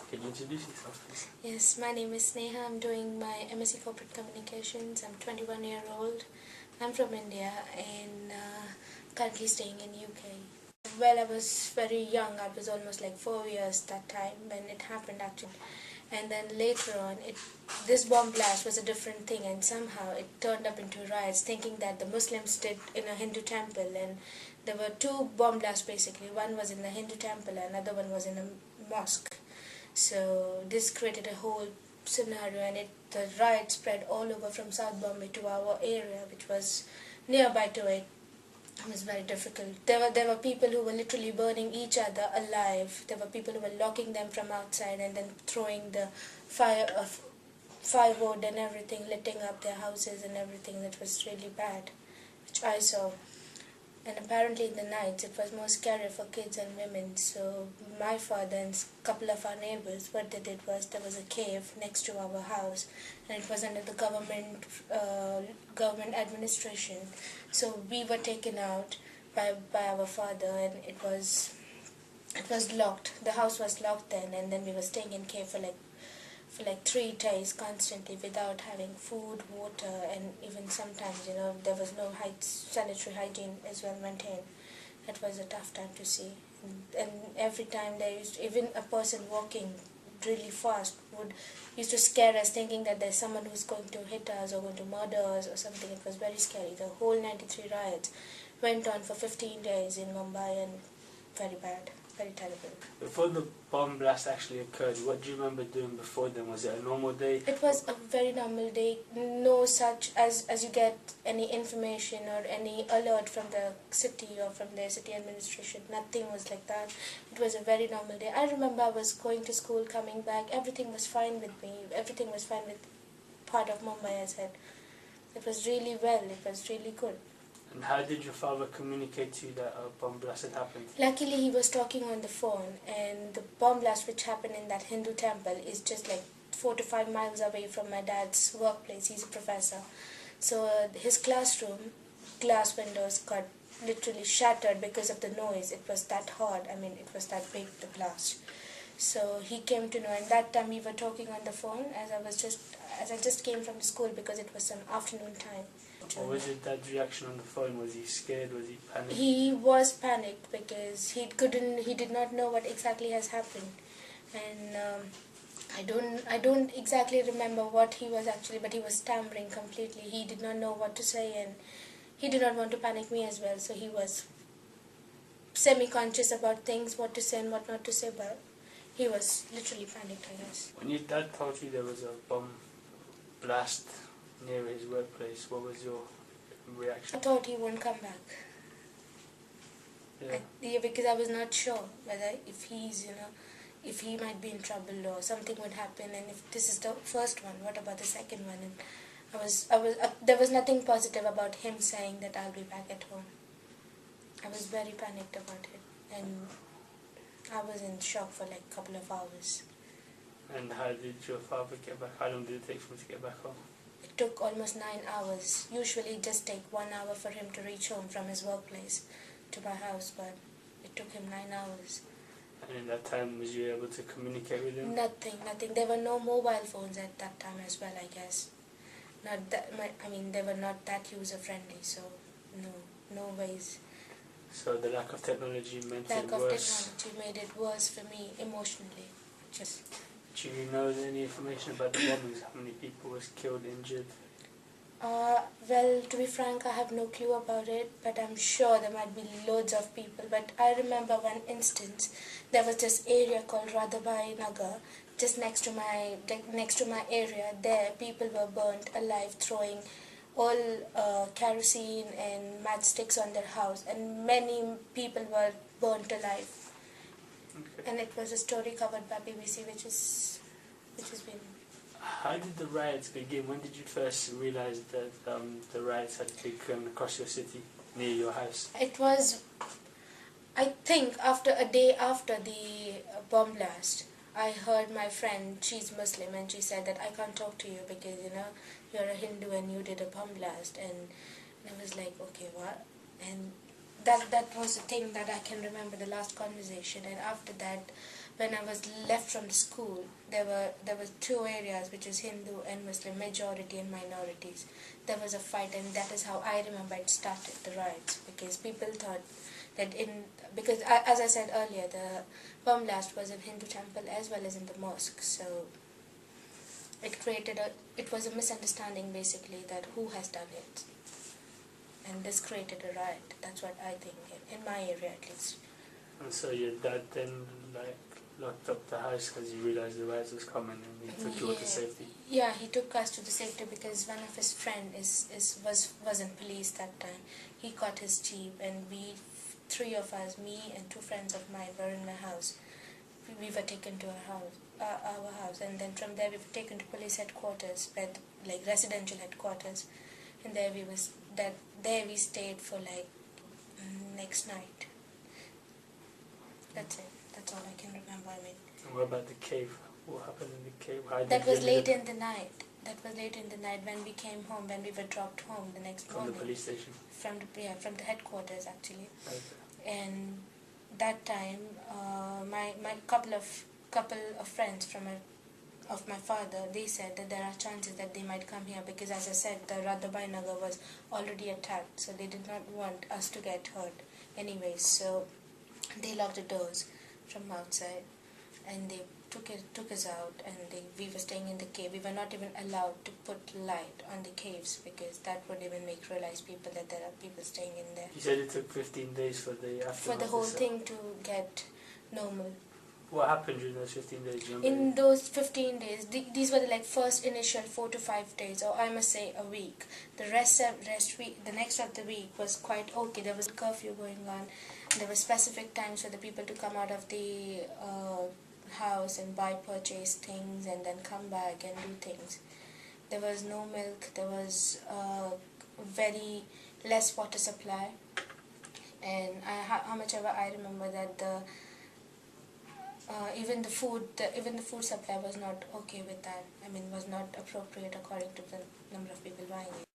Can you introduce yourself, please? Yes, my name is Sneha. I'm doing my MSc Corporate Communications. I'm 21 years old. I'm from India and currently staying in UK. Well, I was very young. I was almost like 4 years that time when it happened actually. And then later on, this bomb blast was a different thing, and somehow it turned up into riots, thinking that the Muslims did in a Hindu temple. And there were two bomb blasts basically. One was in the Hindu temple, and another one was in a mosque. So this created a whole scenario, and the riot spread all over from South Bombay to our area, which was nearby to it. It was very difficult. There were people who were literally burning each other alive. There were people who were locking them from outside and then throwing the firewood and everything, lighting up their houses and everything. That was really bad, which I saw. And apparently in the nights it was more scary for kids and women. So my father and a couple of our neighbors, what they did was, there was a cave next to our house, and it was under the government administration. So we were taken out by our father, and it was locked. The house was locked then, and then we were staying in cave for like 3 days constantly without having food, water, and even sometimes, there was no sanitary hygiene as well maintained. That was a tough time to see. And every time even a person walking really fast used to scare us, thinking that there's someone who's going to hit us or going to murder us or something. It was very scary. The whole 93 riots went on for 15 days in Mumbai, and very bad. Very terrible. Before the bomb blast actually occurred, what do you remember doing before then? Was it a normal day? It was a very normal day. No such as you get any information or any alert from the city or from the city administration. Nothing was like that. It was a very normal day. I remember I was going to school, coming back. Everything was fine with me. Everything was fine with part of Mumbai, I said. It was really well. It was really good. And how did your father communicate to you that a bomb blast had happened? Luckily, he was talking on the phone, and the bomb blast which happened in that Hindu temple is just like 4 to 5 miles away from my dad's workplace. He's a professor. So his classroom glass windows got literally shattered because of the noise. It was that hard. It was that big, the blast. So he came to know, and that time we were talking on the phone as I just came from the school, because it was some afternoon time. What was your dad's reaction on the phone? Was he scared? Was he panicked? He was panicked because he did not know what exactly has happened, and I don't exactly remember what he was actually, but he was stammering completely. He did not know what to say, and he did not want to panic me as well. So he was semi-conscious about things, what to say and what not to say, but he was literally panicked, I guess. When your dad told you there was a bomb blast near his workplace, what was your reaction? I thought he won't come back. Yeah. Because I was not sure whether if he might be in trouble or something would happen, and if this is the first one, what about the second one? And there was nothing positive about him saying that I'll be back at home. I was very panicked about it, and I was in shock for like a couple of hours. And how did your father get back? How long did it take for him to get back home? It took almost 9 hours. Usually it just take 1 hour for him to reach home from his workplace to my house, but it took him 9 hours. And in that time, was you able to communicate with him? Nothing. There were no mobile phones at that time as well, I guess. They were not that user-friendly, so no ways. So the lack of technology made it worse? Lack of technology made it worse for me emotionally. Do you know any information about the bombings? How many people was killed, injured? Well, to be frank, I have no clue about it, but I'm sure there might be loads of people. But I remember one instance. There was this area called Radhabai Nagar, just next to my area. There, people were burnt alive, throwing all kerosene and matchsticks on their house, and many people were burnt alive. Okay. And it was a story covered by BBC, which has been. How did the riots begin? When did you first realize that the riots had begun across your city, near your house? It was, I think, after a day after the bomb blast. I heard my friend, she's Muslim, and she said that I can't talk to you because, you're a Hindu and you did a bomb blast. And I was like, okay, what? And that was the thing that I can remember, the last conversation. And after that, when I was left from the school, there were two areas, which is Hindu and Muslim, majority and minorities. There was a fight, and that is how I remember it started, the riots, because people thought that because as I said earlier, the bomb blast was in Hindu temple as well as in the mosque, so it was a misunderstanding basically, that who has done it, and this created a riot. That's what I think, in my area at least. And so your dad then locked up the house because he realised the riots was coming, and he took you to safety? Yeah, he took us to the safety because one of his friends was in police that time. He got his jeep, and three of us, me and two friends of mine, were in my house. We were taken to our house, and then from there we were taken to police headquarters, like residential headquarters, and there we stayed for next night. That's it. That's all I can remember. And what about the cave? What happened in the cave? That was late in the night. That was late in the night when we came home, when we were dropped home the next morning. From the police station? From the headquarters actually. Okay. And that time, my couple of friends of my father, they said that there are chances that they might come here because, as I said, the Radhabai Nagar was already attacked, so they did not want us to get hurt anyways. So they locked the doors from outside, and they took us out, and we were staying in the cave. We were not even allowed to put light on the caves because that would even realize people that there are people staying in there. You said it took 15 days for the whole thing to get normal. What happened during those 15 days? In those 15 days, these were the first initial 4 to 5 days, or I must say a week. The next of the week was quite okay. There was a curfew going on. There were specific times for the people to come out of the house and purchase things and then come back and do things. There was no milk. There was very less water supply. And how much ever I remember that even the food supply was not okay with that. Was not appropriate according to the number of people buying it.